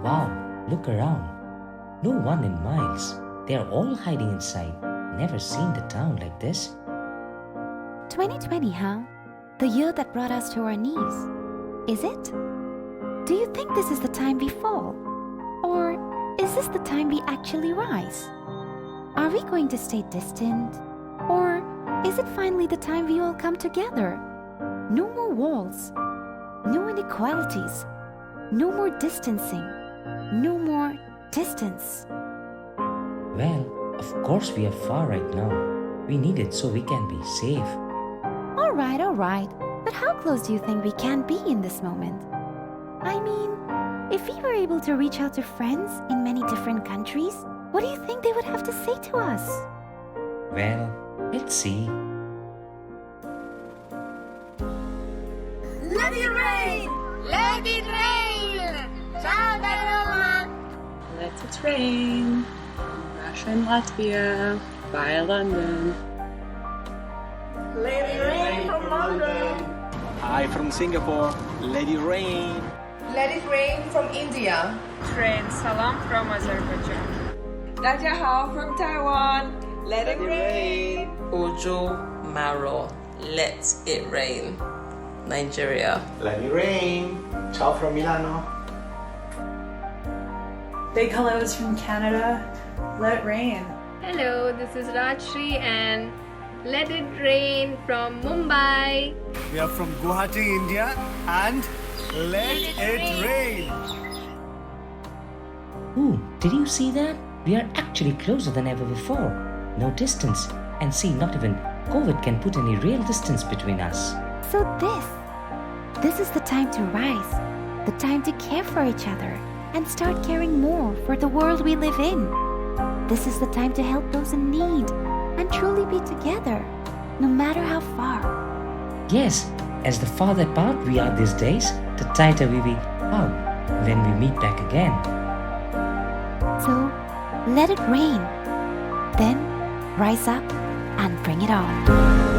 Wow, look around. No one in miles. They are all hiding inside. Never seen the town like this. 2020, huh? The year that brought us to our knees. Is it? Do you think this is the time we fall? Or is this the time we actually rise? Are we going to stay distant? Or is it finally the time we all come together? No more walls. No inequalities. No more distancing. No more distance. Well, of course we are far right now. We need it so we can be safe. All right. But how close do you think we can be in this moment? I mean, if we were able to reach out to friends in many different countries, what do you think they would have to say to us? Well, let's see. Let it rain! Let it rain! Ciao dall'Roma! Let it rain. Russia and Latvia. Bye London. Let it rain from London! Hi from Singapore. Let it rain. Let it rain from India! Train Salam from Azerbaijan. Dajahao from Taiwan! Let it rain! Ojo Maro, let it rain. Nigeria. Let it rain. Ciao from Milano. Big hellos from Canada. Let it rain. Hello, this is Rajshri and let it rain from Mumbai. We are from Guwahati, India, and let it rain. Ooh, did you see that? We are actually closer than ever before. No distance. And see, not even COVID can put any real distance between us. So this is the time to rise, the time to care for each other and start caring more for the world we live in. This is the time to help those in need and truly be together, no matter how far. Yes, as the farther apart we are these days, the tighter we will hug when we meet back again. So let it rain. Then rise up and bring it on.